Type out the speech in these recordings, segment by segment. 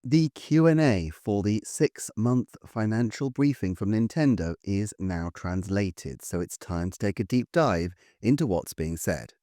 The Q&A for the 6-month financial briefing from Nintendo is now translated, so it's time to take a deep dive into what's being said.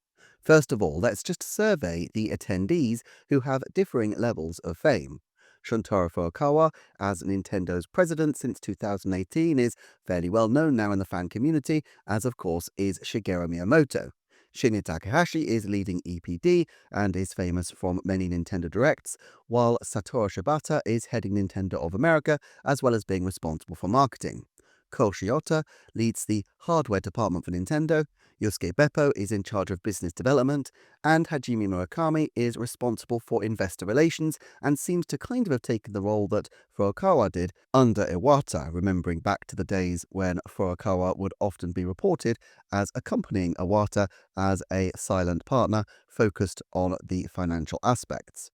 First of all, let's just survey the attendees who have differing levels of fame. Shuntaro Furukawa, as Nintendo's president since 2018, is fairly well known now in the fan community, as of course is Shigeru Miyamoto. Shinya Takahashi is leading EPD and is famous from many Nintendo Directs, while Satoru Shibata is heading Nintendo of America as well as being responsible for marketing. Ko Shiota leads the hardware department for Nintendo, Yosuke Beppo is in charge of business development, and Hajime Murakami is responsible for investor relations and seems to kind of have taken the role that Furukawa did under Iwata, remembering back to the days when Furukawa would often be reported as accompanying Iwata as a silent partner focused on the financial aspects.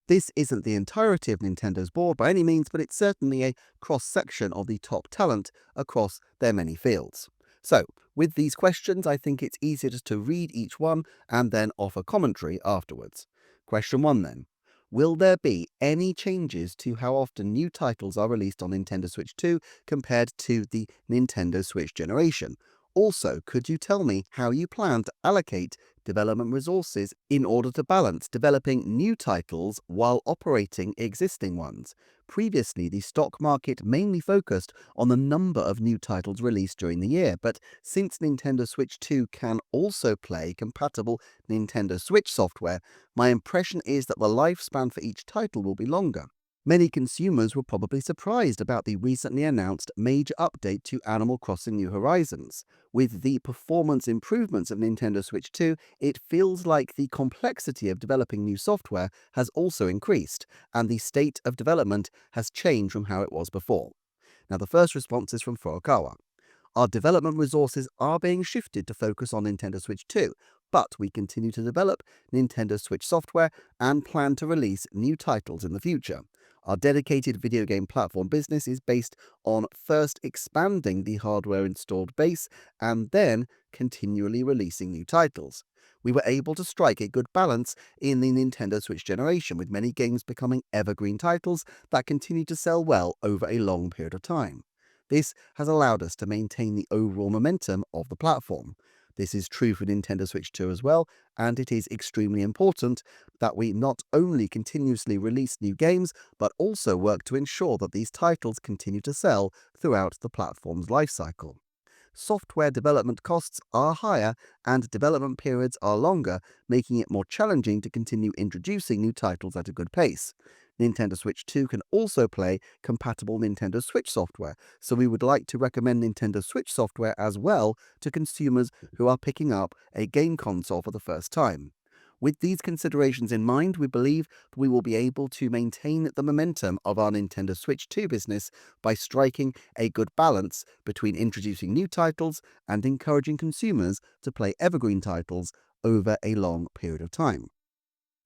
This isn't the entirety of Nintendo's board by any means, but it's certainly a cross-section of the top talent across their many fields. So, with these questions, I think it's easier just to read each one and then offer commentary afterwards. Question 1 then. Will there be any changes to how often new titles are released on Nintendo Switch 2 compared to the Nintendo Switch generation? Also, could you tell me how you plan to allocate development resources in order to balance developing new titles while operating existing ones? Previously, the stock market mainly focused on the number of new titles released during the year, but since Nintendo Switch 2 can also play compatible Nintendo Switch software, my impression is that the lifespan for each title will be longer. Many consumers were probably surprised about the recently announced major update to Animal Crossing New Horizons. With the performance improvements of Nintendo Switch 2, it feels like the complexity of developing new software has also increased, and the state of development has changed from how it was before. Now, the first response is from Furukawa. Our development resources are being shifted to focus on Nintendo Switch 2, but we continue to develop Nintendo Switch software and plan to release new titles in the future. Our dedicated video game platform business is based on first expanding the hardware installed base and then continually releasing new titles. We were able to strike a good balance in the Nintendo Switch generation, with many games becoming evergreen titles that continue to sell well over a long period of time. This has allowed us to maintain the overall momentum of the platform. This is true for Nintendo Switch 2 as well, and it is extremely important that we not only continuously release new games, but also work to ensure that these titles continue to sell throughout the platform's lifecycle. Software development costs are higher and development periods are longer, making it more challenging to continue introducing new titles at a good pace. Nintendo Switch 2 can also play compatible Nintendo Switch software, so we would like to recommend Nintendo Switch software as well to consumers who are picking up a game console for the first time. With these considerations in mind, we believe that we will be able to maintain the momentum of our Nintendo Switch 2 business by striking a good balance between introducing new titles and encouraging consumers to play evergreen titles over a long period of time.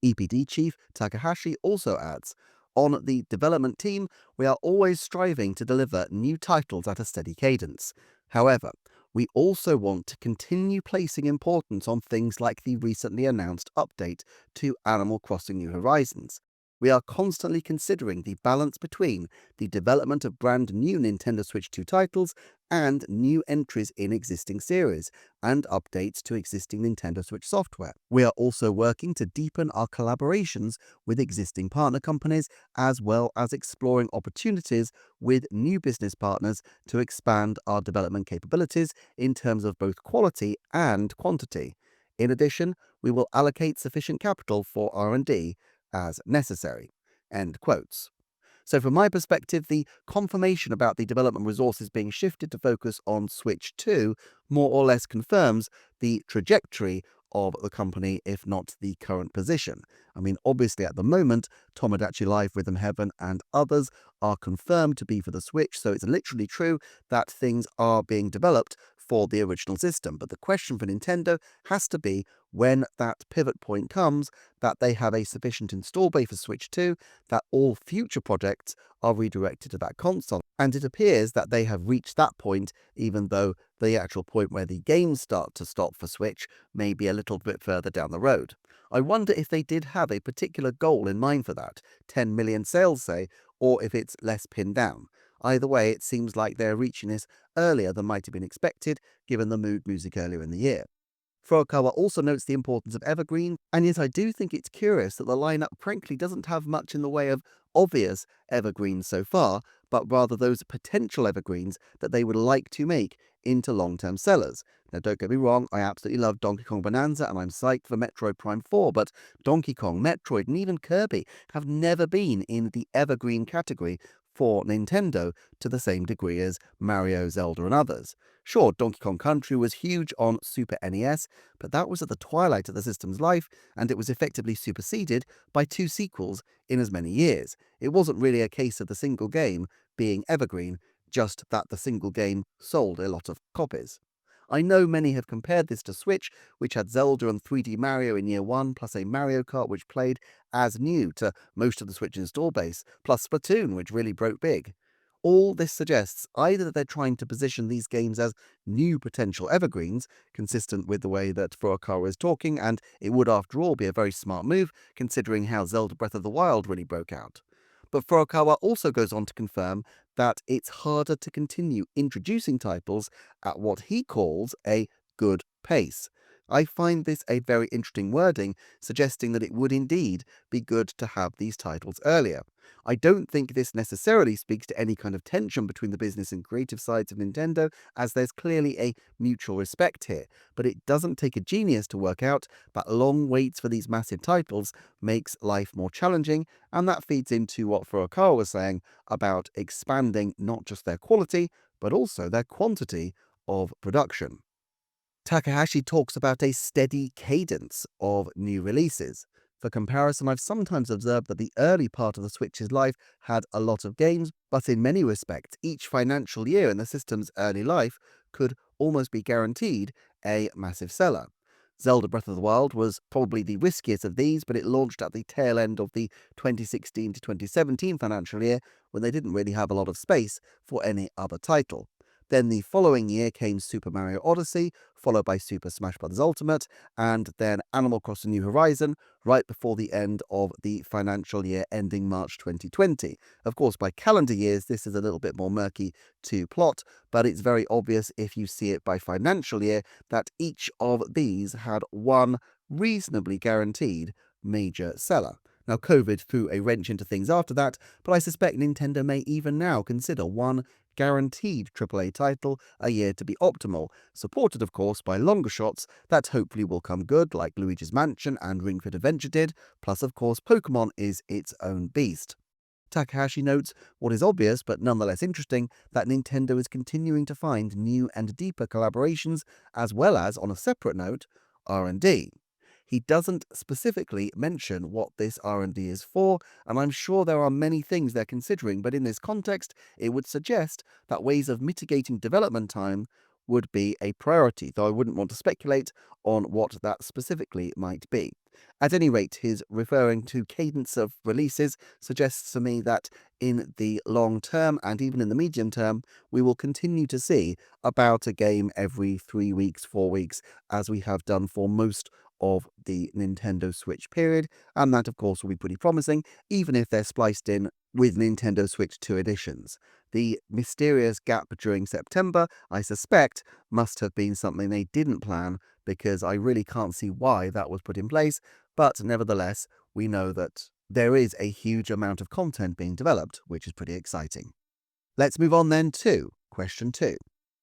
EPD Chief Takahashi also adds, on the development team, we are always striving to deliver new titles at a steady cadence. However, we also want to continue placing importance on things like the recently announced update to Animal Crossing New Horizons. We are constantly considering the balance between the development of brand new Nintendo Switch 2 titles and new entries in existing series, and updates to existing Nintendo Switch software. We are also working to deepen our collaborations with existing partner companies, as well as exploring opportunities with new business partners to expand our development capabilities in terms of both quality and quantity. In addition, we will allocate sufficient capital for R&D as necessary. End quotes. So from my perspective, the confirmation about the development resources being shifted to focus on Switch 2 more or less confirms the trajectory of the company, if not the current position. I mean, obviously at the moment, Tomodachi Life, Rhythm Heaven and others are confirmed to be for the Switch, so it's literally true that things are being developed for the original system. But the question for Nintendo has to be, when that pivot point comes, that they have a sufficient install base for Switch 2, that all future projects are redirected to that console. And it appears that they have reached that point, even though the actual point where the games start to stop for Switch may be a little bit further down the road. I wonder if they did have a particular goal in mind for that, 10 million sales, say, or if it's less pinned down. Either way, it seems like they're reaching this earlier than might have been expected, given the mood music earlier in the year. Furukawa also notes the importance of evergreen, and yet I do think it's curious that the lineup frankly doesn't have much in the way of obvious evergreens so far, but rather those potential evergreens that they would like to make into long-term sellers. Now don't get me wrong, I absolutely love Donkey Kong Bonanza and I'm psyched for Metroid Prime 4, but Donkey Kong, Metroid and even Kirby have never been in the evergreen category for Nintendo to the same degree as Mario, Zelda and others. Sure, Donkey Kong Country was huge on Super NES, but that was at the twilight of the system's life, and it was effectively superseded by two sequels in as many years. It wasn't really a case of the single game being evergreen, just that the single game sold a lot of copies. I know many have compared this to Switch, which had Zelda and 3D Mario in year one, plus a Mario Kart which played as new to most of the Switch install base, plus Splatoon, which really broke big. All this suggests either that they're trying to position these games as new potential evergreens, consistent with the way that Furukawa is talking, and it would after all be a very smart move, considering how Zelda Breath of the Wild really broke out. But Furukawa also goes on to confirm that it's harder to continue introducing titles at what he calls a good pace. I find this a very interesting wording, suggesting that it would indeed be good to have these titles earlier. I don't think this necessarily speaks to any kind of tension between the business and creative sides of Nintendo, as there's clearly a mutual respect here, but it doesn't take a genius to work out that long waits for these massive titles makes life more challenging, and that feeds into what Furukawa was saying about expanding not just their quality, but also their quantity of production. Takahashi talks about a steady cadence of new releases. For comparison, I've sometimes observed that the early part of the Switch's life had a lot of games, but in many respects, each financial year in the system's early life could almost be guaranteed a massive seller. Zelda Breath of the Wild was probably the riskiest of these, but it launched at the tail end of the 2016 to 2017 financial year when they didn't really have a lot of space for any other title. Then the following year came Super Mario Odyssey, followed by Super Smash Bros. Ultimate, and then Animal Crossing New Horizon, right before the end of the financial year ending March 2020. Of course, by calendar years, this is a little bit more murky to plot, but it's very obvious if you see it by financial year that each of these had one reasonably guaranteed major seller. Now, COVID threw a wrench into things after that, but I suspect Nintendo may even now consider one guaranteed AAA title a year to be optimal, supported of course by longer shots that hopefully will come good like Luigi's Mansion and Ring Fit Adventure did, plus of course Pokemon is its own beast. Takahashi notes what is obvious but nonetheless interesting, that Nintendo is continuing to find new and deeper collaborations as well as, on a separate note, R&D. He doesn't specifically mention what this R&D is for, and I'm sure there are many things they're considering, but in this context, it would suggest that ways of mitigating development time would be a priority, though I wouldn't want to speculate on what that specifically might be. At any rate, his referring to cadence of releases suggests to me that in the long term and even in the medium term, we will continue to see about a game every 3 weeks, 4 weeks, as we have done for most of the Nintendo Switch period, and that of course will be pretty promising, even if they're spliced in with Nintendo Switch 2 editions. The mysterious gap during September, I suspect, must have been something they didn't plan, because I really can't see why that was put in place, but nevertheless, we know that there is a huge amount of content being developed, which is pretty exciting. Let's move on then to question 2.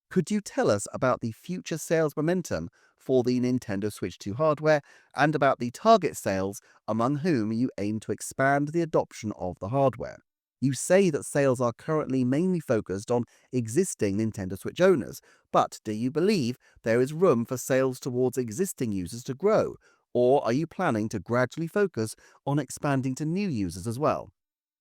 Could you tell us about the future sales momentum for the Nintendo Switch 2 hardware and about the target sales among whom you aim to expand the adoption of the hardware? You say that sales are currently mainly focused on existing Nintendo Switch owners, but do you believe there is room for sales towards existing users to grow, or are you planning to gradually focus on expanding to new users as well?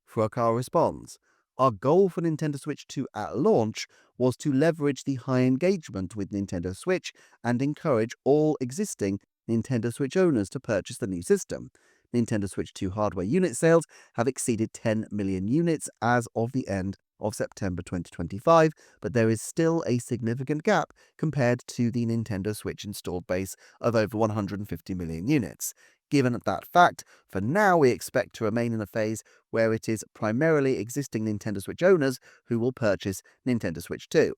Furukawa responds, our goal for Nintendo Switch 2 at launch was to leverage the high engagement with Nintendo Switch and encourage all existing Nintendo Switch owners to purchase the new system. Nintendo Switch 2 hardware unit sales have exceeded 10 million units as of the end of September 2025, but there is still a significant gap compared to the Nintendo Switch installed base of over 150 million units. Given that fact, for now we expect to remain in a phase where it is primarily existing Nintendo Switch owners who will purchase Nintendo Switch 2.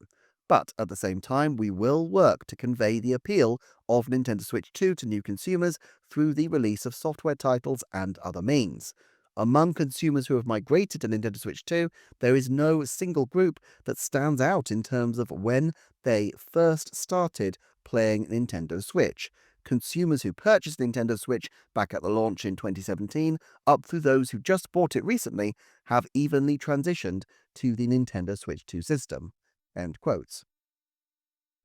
But at the same time, we will work to convey the appeal of Nintendo Switch 2 to new consumers through the release of software titles and other means. Among consumers who have migrated to Nintendo Switch 2, there is no single group that stands out in terms of when they first started playing Nintendo Switch. Consumers who purchased Nintendo Switch back at the launch in 2017, up through those who just bought it recently, have evenly transitioned to the Nintendo Switch 2 system. End quotes.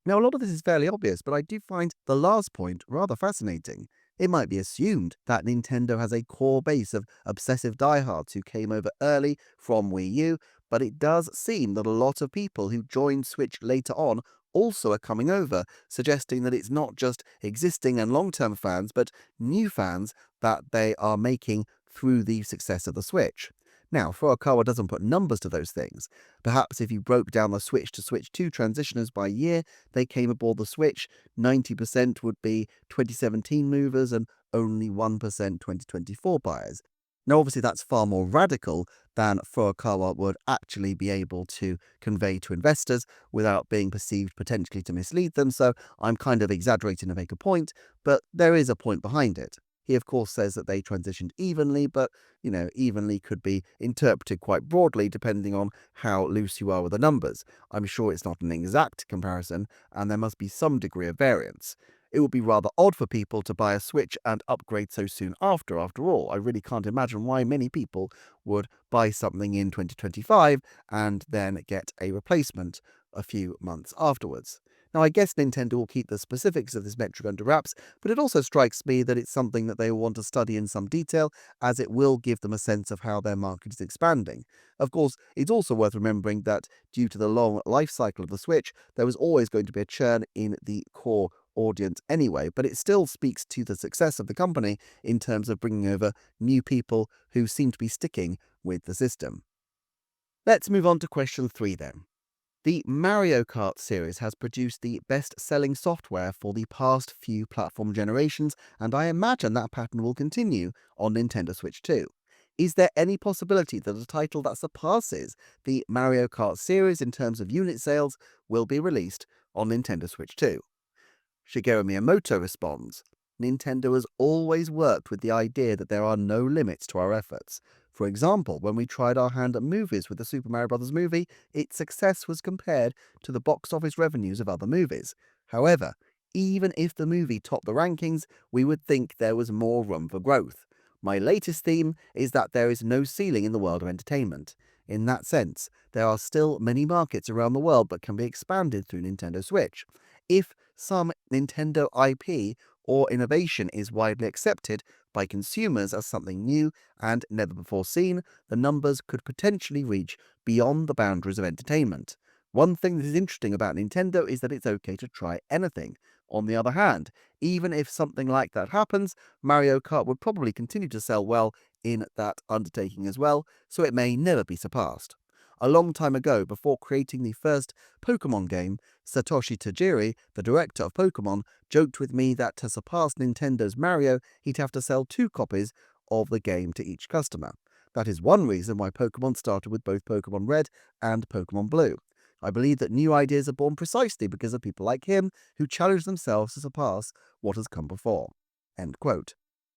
Now, a lot of this is fairly obvious, but I do find the last point rather fascinating. It might be assumed that Nintendo has a core base of obsessive diehards who came over early from Wii U, but it does seem that a lot of people who joined Switch later on also are coming over, suggesting that it's not just existing and long-term fans, but new fans that they are making through the success of the Switch. Now, Furukawa doesn't put numbers to those things. Perhaps if you broke down the Switch to Switch 2 transitioners by year, they came aboard the Switch, 90% would be 2017 movers and only 1% 2024 buyers. Now, obviously, that's far more radical than Furukawa would actually be able to convey to investors without being perceived potentially to mislead them, so I'm kind of exaggerating to make a point, but there is a point behind it. He, of course, says that they transitioned evenly, but, evenly could be interpreted quite broadly depending on how loose you are with the numbers. I'm sure it's not an exact comparison, and there must be some degree of variance. It would be rather odd for people to buy a Switch and upgrade so soon after all. I really can't imagine why many people would buy something in 2025 and then get a replacement a few months afterwards. Now, I guess Nintendo will keep the specifics of this metric under wraps, but it also strikes me that it's something that they will want to study in some detail, as it will give them a sense of how their market is expanding. Of course, it's also worth remembering that due to the long life cycle of the Switch, there was always going to be a churn in the core audience anyway, but it still speaks to the success of the company in terms of bringing over new people who seem to be sticking with the system. Let's move on to question 3 then. The Mario Kart series has produced the best-selling software for the past few platform generations, and I imagine that pattern will continue on Nintendo Switch 2. Is there any possibility that a title that surpasses the Mario Kart series in terms of unit sales will be released on Nintendo Switch 2? Shigeru Miyamoto responds, Nintendo has always worked with the idea that there are no limits to our efforts. For example, when we tried our hand at movies with the Super Mario Bros. Movie, its success was compared to the box office revenues of other movies. However, even if the movie topped the rankings, we would think there was more room for growth. My latest theme is that there is no ceiling in the world of entertainment. In that sense, there are still many markets around the world that can be expanded through Nintendo Switch. If some Nintendo IP or innovation is widely accepted by consumers as something new and never before seen, the numbers could potentially reach beyond the boundaries of entertainment. One thing that is interesting about Nintendo is that it's okay to try anything. On the other hand, even if something like that happens, Mario Kart would probably continue to sell well in that undertaking as well, so it may never be surpassed. A long time ago, before creating the first Pokemon game, Satoshi Tajiri, the director of Pokemon, joked with me that to surpass Nintendo's Mario, he'd have to sell 2 copies of the game to each customer. That is one reason why Pokemon started with both Pokemon Red and Pokemon Blue. I believe that new ideas are born precisely because of people like him who challenge themselves to surpass what has come before. End quote.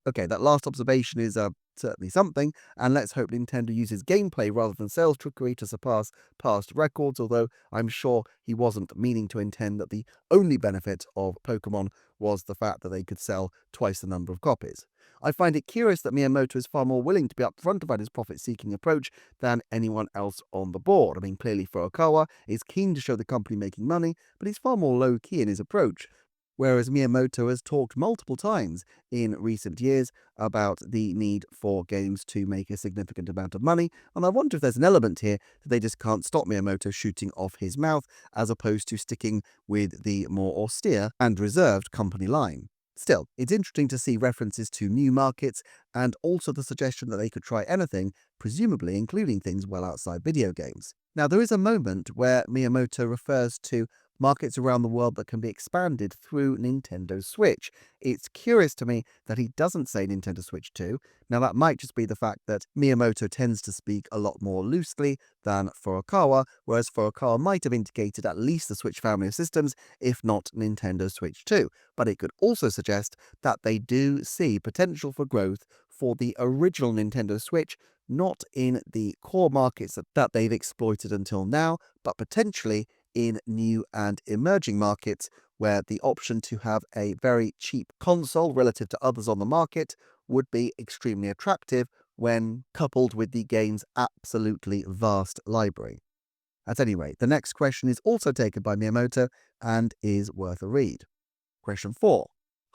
Okay, that last observation is certainly something, and let's hope Nintendo uses gameplay rather than sales trickery to surpass past records, although I'm sure he wasn't meaning to intend that the only benefit of Pokemon was the fact that they could sell twice the number of copies. I find it curious that Miyamoto is far more willing to be upfront about his profit-seeking approach than anyone else on the board. I mean, clearly Furukawa is keen to show the company making money, but he's far more low-key in his approach. Whereas Miyamoto has talked multiple times in recent years about the need for games to make a significant amount of money, and I wonder if there's an element here that they just can't stop Miyamoto shooting off his mouth, as opposed to sticking with the more austere and reserved company line. Still, it's interesting to see references to new markets, and also the suggestion that they could try anything, presumably including things well outside video games. Now, there is a moment where Miyamoto refers to markets around the world that can be expanded through Nintendo Switch. It's curious to me that he doesn't say Nintendo Switch 2. Now, that might just be the fact that Miyamoto tends to speak a lot more loosely than Furukawa, whereas Furukawa might have indicated at least the Switch family of systems, if not Nintendo Switch 2. But it could also suggest that they do see potential for growth for the original Nintendo Switch, not in the core markets that they've exploited until now, but potentially in new and emerging markets where the option to have a very cheap console relative to others on the market would be extremely attractive when coupled with the game's absolutely vast library. At any rate, the next question is also taken by Miyamoto and is worth a read. Question 4.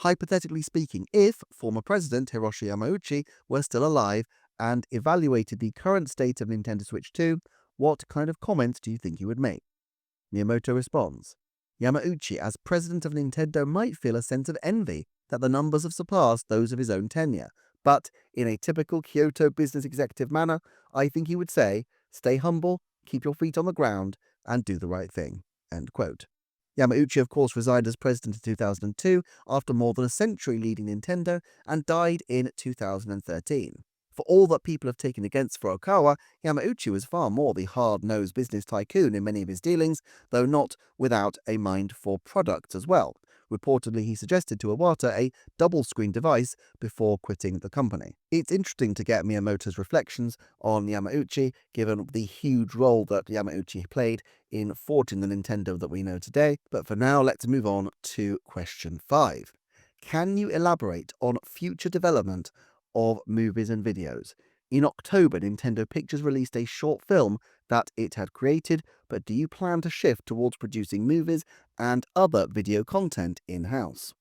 Hypothetically speaking, if former President Hiroshi Yamauchi were still alive and evaluated the current state of Nintendo Switch 2, what kind of comments do you think he would make? Miyamoto responds, Yamauchi, as president of Nintendo, might feel a sense of envy that the numbers have surpassed those of his own tenure, but in a typical Kyoto business executive manner, I think he would say, stay humble, keep your feet on the ground, and do the right thing. End quote. Yamauchi, of course, resigned as president in 2002 after more than a century leading Nintendo and died in 2013. For all that people have taken against Furukawa, Yamauchi was far more the hard-nosed business tycoon in many of his dealings, though not without a mind for product as well. Reportedly, he suggested to Iwata a double-screen device before quitting the company. It's interesting to get Miyamoto's reflections on Yamauchi, given the huge role that Yamauchi played in forging the Nintendo that we know today. But for now, let's move on to question 5. Can you elaborate on future development of movies and videos? In October, Nintendo Pictures released a short film that it had created, but do you plan to shift towards producing movies and other video content in-house?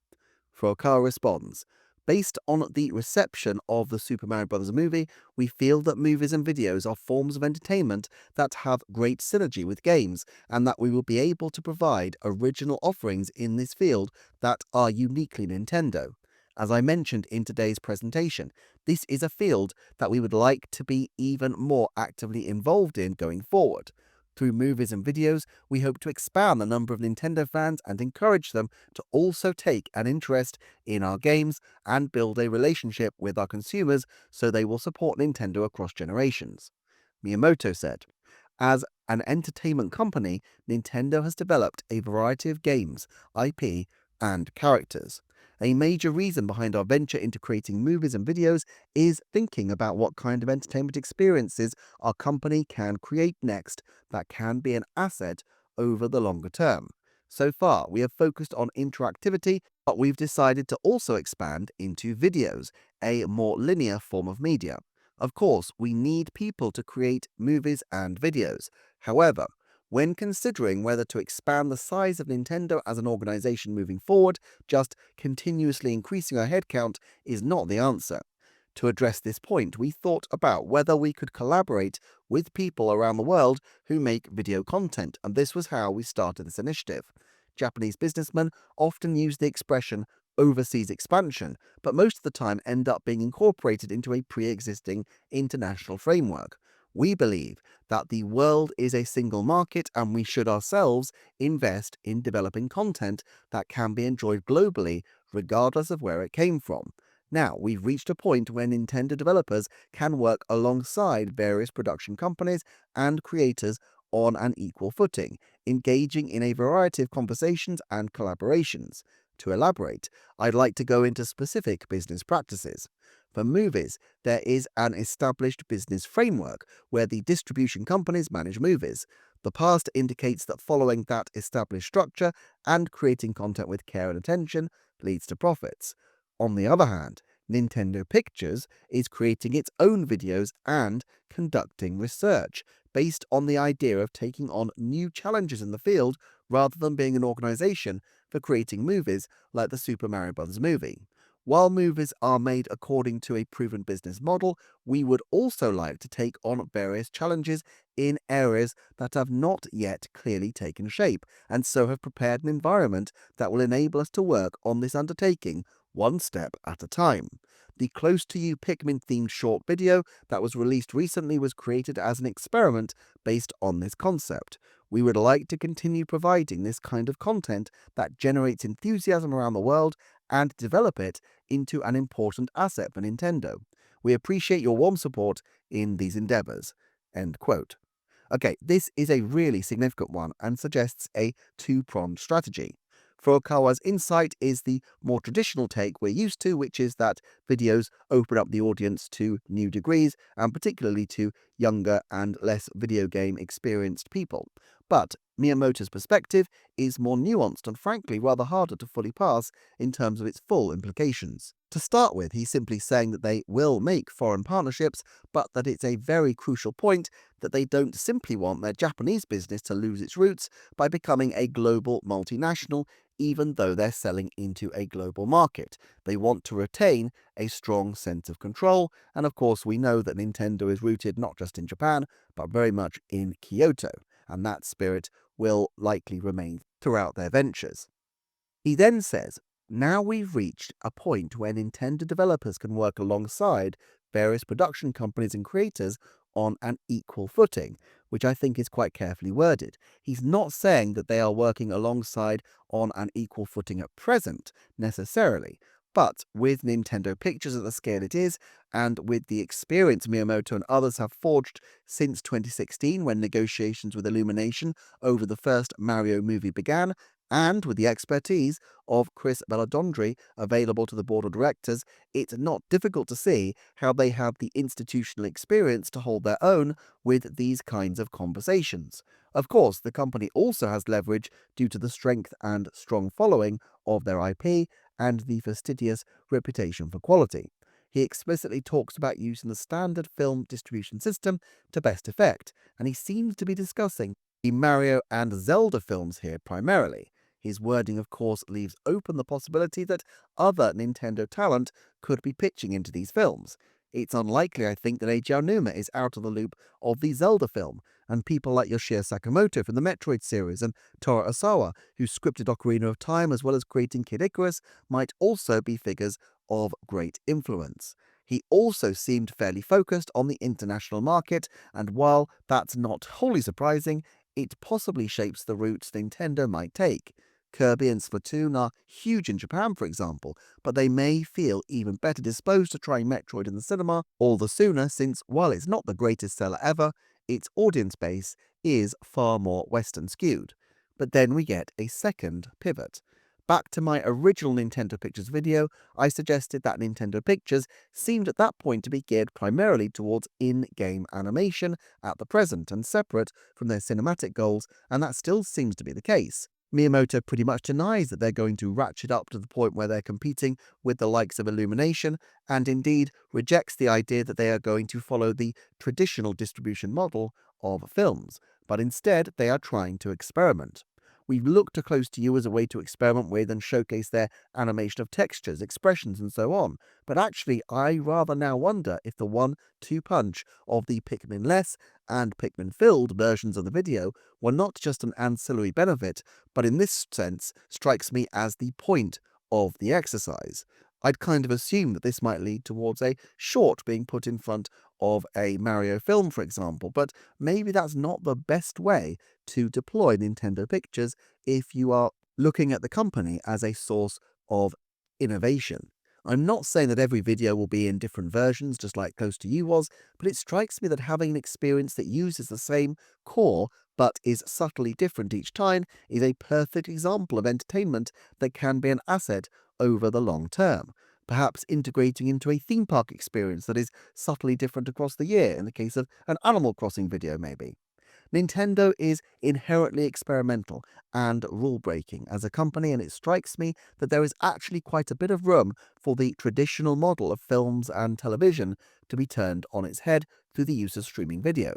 Furukawa responds, based on the reception of the Super Mario Bros. Movie, we feel that movies and videos are forms of entertainment that have great synergy with games, and that we will be able to provide original offerings in this field that are uniquely Nintendo. As I mentioned in today's presentation, this is a field that we would like to be even more actively involved in going forward. Through movies and videos, we hope to expand the number of Nintendo fans and encourage them to also take an interest in our games and build a relationship with our consumers so they will support Nintendo across generations. Miyamoto said, as an entertainment company, Nintendo has developed a variety of games, IP, and characters. A major reason behind our venture into creating movies and videos is thinking about what kind of entertainment experiences our company can create next that can be an asset over the longer term. So far, we have focused on interactivity, but we've decided to also expand into videos, a more linear form of media. Of course, we need people to create movies and videos. However, when considering whether to expand the size of Nintendo as an organization moving forward, just continuously increasing our headcount is not the answer. To address this point, we thought about whether we could collaborate with people around the world who make video content, and this was how we started this initiative. Japanese businessmen often use the expression overseas expansion, but most of the time end up being incorporated into a pre-existing international framework. We believe that the world is a single market and we should ourselves invest in developing content that can be enjoyed globally, regardless of where it came from. Now, we've reached a point where Nintendo developers can work alongside various production companies and creators on an equal footing, engaging in a variety of conversations and collaborations. To elaborate, I'd like to go into specific business practices. For movies, there is an established business framework where the distribution companies manage movies. The past indicates that following that established structure and creating content with care and attention leads to profits. On the other hand, Nintendo Pictures is creating its own videos and conducting research based on the idea of taking on new challenges in the field rather than being an organization for creating movies like the Super Mario Bros. Movie. While movies are made according to a proven business model, we would also like to take on various challenges in areas that have not yet clearly taken shape, and so have prepared an environment that will enable us to work on this undertaking one step at a time. The Close to You Pikmin themed short video that was released recently was created as an experiment based on this concept. We would like to continue providing this kind of content that generates enthusiasm around the world and develop it into an important asset for Nintendo. We appreciate your warm support in these endeavors. End quote. Okay, this is a really significant one and suggests a two-pronged strategy. Furukawa's insight is the more traditional take we're used to, which is that videos open up the audience to new degrees, and particularly to younger and less video game experienced people. But Miyamoto's perspective is more nuanced and frankly rather harder to fully pass in terms of its full implications. To start with, he's simply saying that they will make foreign partnerships, but that it's a very crucial point that they don't simply want their Japanese business to lose its roots by becoming a global multinational, even though they're selling into a global market. They want to retain a strong sense of control, and of course we know that Nintendo is rooted not just in Japan, but very much in Kyoto, and that spirit will likely remain throughout their ventures. He then says, now we've reached a point where Nintendo developers can work alongside various production companies and creators on an equal footing, which I think is quite carefully worded. He's not saying that they are working alongside on an equal footing at present, necessarily, but with Nintendo Pictures at the scale it is, and with the experience Miyamoto and others have forged since 2016 when negotiations with Illumination over the first Mario movie began, and with the expertise of Chris Bellodondri available to the board of directors, it's not difficult to see how they have the institutional experience to hold their own with these kinds of conversations. Of course, the company also has leverage due to the strength and strong following of their IP and the fastidious reputation for quality. He explicitly talks about using the standard film distribution system to best effect, and he seems to be discussing the Mario and Zelda films here primarily. His wording, of course, leaves open the possibility that other Nintendo talent could be pitching into these films. It's unlikely, I think, that Eiji Aonuma is out of the loop of the Zelda film, and people like Yoshio Sakamoto from the Metroid series and Toru Osawa, who scripted Ocarina of Time as well as creating Kid Icarus, might also be figures of great influence. He also seemed fairly focused on the international market, and while that's not wholly surprising, it possibly shapes the routes Nintendo might take. Kirby and Splatoon are huge in Japan, for example, but they may feel even better disposed to trying Metroid in the cinema all the sooner since, while it's not the greatest seller ever, its audience base is far more Western skewed. But then we get a second pivot. Back to my original Nintendo Pictures video, I suggested that Nintendo Pictures seemed at that point to be geared primarily towards in-game animation at the present and separate from their cinematic goals, and that still seems to be the case. Miyamoto pretty much denies that they're going to ratchet up to the point where they're competing with the likes of Illumination, and indeed rejects the idea that they are going to follow the traditional distribution model of films, but instead they are trying to experiment. We've looked to Close to You as a way to experiment with and showcase their animation of textures, expressions, and so on, but actually I rather now wonder if the 1-2 punch of the Pikmin-less and Pikmin-filled versions of the video were not just an ancillary benefit, but in this sense strikes me as the point of the exercise. I'd kind of assume that this might lead towards a short being put in front of a Mario film, for example, but maybe that's not the best way to deploy Nintendo Pictures if you are looking at the company as a source of innovation. I'm not saying that every video will be in different versions, just like Close to You was, but it strikes me that having an experience that uses the same core but is subtly different each time is a perfect example of entertainment that can be an asset over the long term. Perhaps integrating into a theme park experience that is subtly different across the year, in the case of an Animal Crossing video maybe. Nintendo is inherently experimental and rule-breaking as a company, and it strikes me that there is actually quite a bit of room for the traditional model of films and television to be turned on its head through the use of streaming video.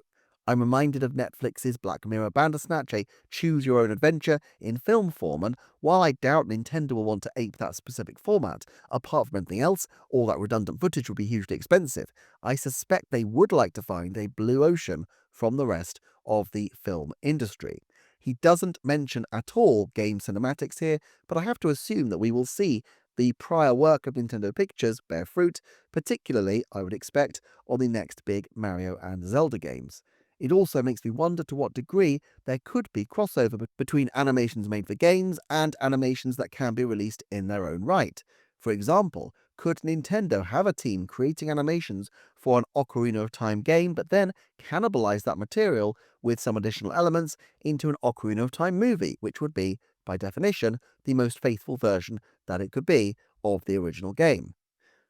I'm reminded of Netflix's Black Mirror Bandersnatch, a choose-your-own-adventure in film form, and while I doubt Nintendo will want to ape that specific format, apart from anything else, all that redundant footage would be hugely expensive, I suspect they would like to find a blue ocean from the rest of the film industry. He doesn't mention at all game cinematics here, but I have to assume that we will see the prior work of Nintendo Pictures bear fruit, particularly, I would expect, on the next big Mario and Zelda games. It also makes me wonder to what degree there could be crossover between animations made for games and animations that can be released in their own right. For example, could Nintendo have a team creating animations for an Ocarina of Time game, but then cannibalize that material with some additional elements into an Ocarina of Time movie, which would be, by definition, the most faithful version that it could be of the original game?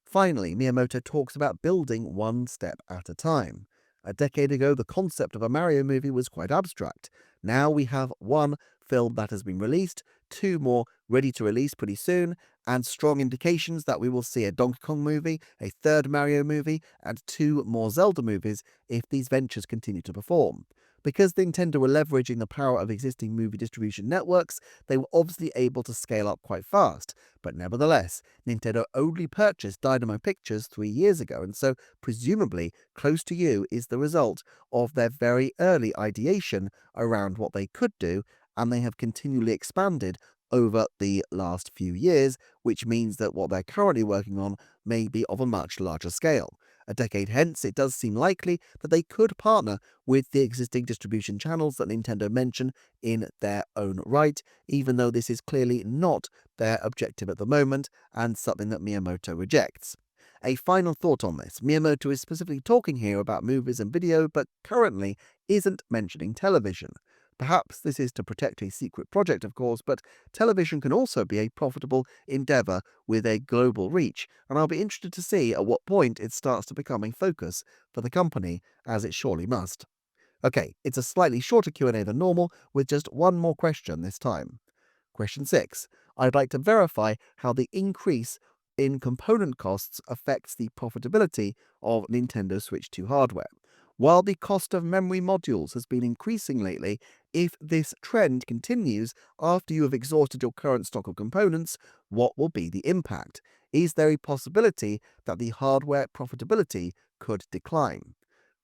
Finally, Miyamoto talks about building one step at a time. A decade ago, the concept of a Mario movie was quite abstract. Now we have one film that has been released, two more ready to release pretty soon, and strong indications that we will see a Donkey Kong movie, a third Mario movie, and two more Zelda movies if these ventures continue to perform. Because Nintendo were leveraging the power of existing movie distribution networks, they were obviously able to scale up quite fast. But nevertheless, Nintendo only purchased Dynamo Pictures 3 years ago, and so presumably Close to You is the result of their very early ideation around what they could do, and they have continually expanded over the last few years, which means that what they're currently working on may be of a much larger scale. A decade hence, it does seem likely that they could partner with the existing distribution channels that Nintendo mention in their own right, even though this is clearly not their objective at the moment and something that Miyamoto rejects. A final thought on this: Miyamoto is specifically talking here about movies and video, but currently isn't mentioning television. Perhaps this is to protect a secret project, of course, but television can also be a profitable endeavor with a global reach, and I'll be interested to see at what point it starts to become a focus for the company, as it surely must. Okay, it's a slightly shorter Q&A than normal, with just one more question this time. Question 6. I'd like to verify how the increase in component costs affects the profitability of Nintendo Switch 2 hardware. While the cost of memory modules has been increasing lately, if this trend continues after you have exhausted your current stock of components, what will be the impact? Is there a possibility that the hardware profitability could decline?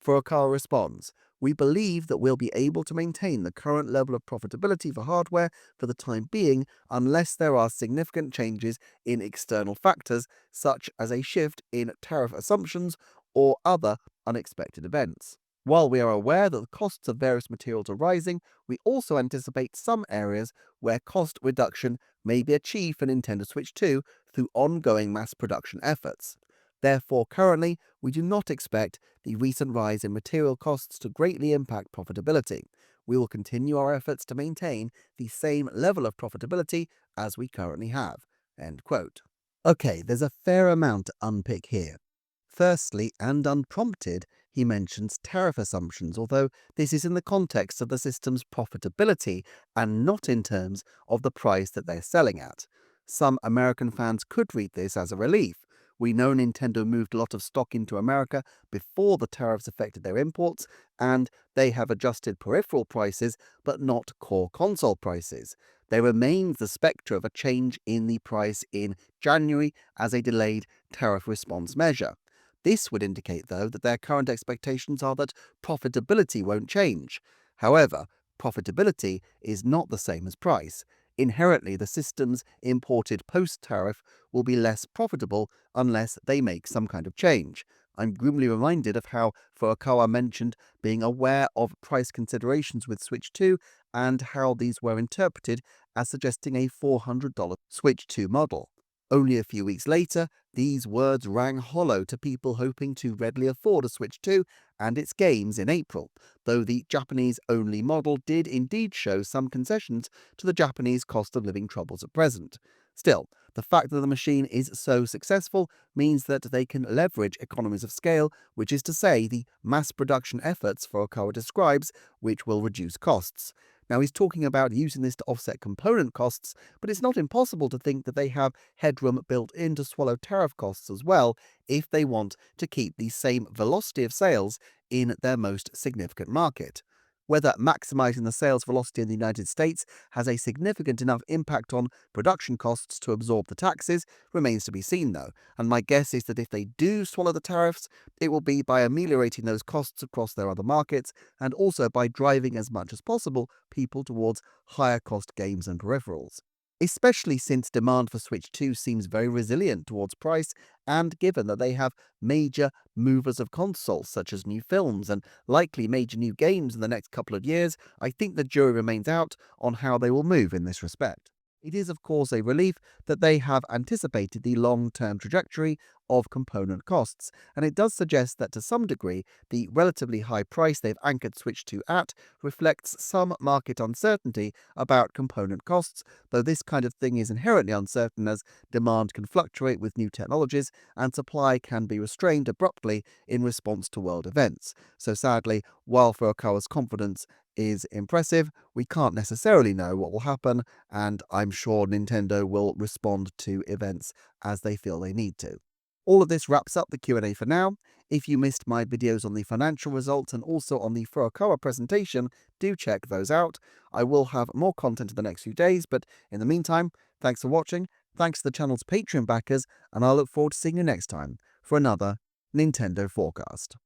Furukawa responds, "We believe that we'll be able to maintain the current level of profitability for hardware for the time being unless there are significant changes in external factors, such as a shift in tariff assumptions or other unexpected events. While we are aware that the costs of various materials are rising, we also anticipate some areas where cost reduction may be achieved for Nintendo Switch 2 through ongoing mass production efforts. Therefore, currently, we do not expect the recent rise in material costs to greatly impact profitability. We will continue our efforts to maintain the same level of profitability as we currently have." End quote. Okay, there's a fair amount to unpick here. Firstly, and unprompted, he mentions tariff assumptions, although this is in the context of the system's profitability and not in terms of the price that they're selling at. Some American fans could read this as a relief. We know Nintendo moved a lot of stock into America before the tariffs affected their imports, and they have adjusted peripheral prices, but not core console prices. There remains the spectre of a change in the price in January as a delayed tariff response measure. This would indicate, though, that their current expectations are that profitability won't change. However, profitability is not the same as price. Inherently, the systems imported post-tariff will be less profitable unless they make some kind of change. I'm grimly reminded of how Furukawa mentioned being aware of price considerations with Switch 2 and how these were interpreted as suggesting a $400 Switch 2 model. Only a few weeks later, these words rang hollow to people hoping to readily afford a Switch 2 and its games in April, though the Japanese-only model did indeed show some concessions to the Japanese cost of living troubles at present. Still, the fact that the machine is so successful means that they can leverage economies of scale, which is to say the mass production efforts Furukawa describes, which will reduce costs. Now, he's talking about using this to offset component costs, but it's not impossible to think that they have headroom built in to swallow tariff costs as well if they want to keep the same velocity of sales in their most significant market. Whether maximizing the sales velocity in the United States has a significant enough impact on production costs to absorb the taxes remains to be seen, though, and my guess is that if they do swallow the tariffs, it will be by ameliorating those costs across their other markets and also by driving as much as possible people towards higher cost games and peripherals. especially since demand for Switch 2 seems very resilient towards price, and given that they have major movers of consoles such as new films and likely major new games in the next couple of years. I think the jury remains out on how they will move in this respect. It is, of course, a relief that they have anticipated the long-term trajectory of component costs, and it does suggest that to some degree the relatively high price they've anchored Switch 2 at reflects some market uncertainty about component costs, though this kind of thing is inherently uncertain as demand can fluctuate with new technologies and supply can be restrained abruptly in response to world events. So sadly, while Furukawa's confidence is impressive, we can't necessarily know what will happen, and I'm sure Nintendo will respond to events as they feel they need to. All of this wraps up the Q&A for now. If you missed my videos on the financial results and also on the Furukawa presentation, do check those out. I will have more content in the next few days, but in the meantime, thanks for watching, thanks to the channel's Patreon backers, and I look forward to seeing you next time for another Nintendo Forecast.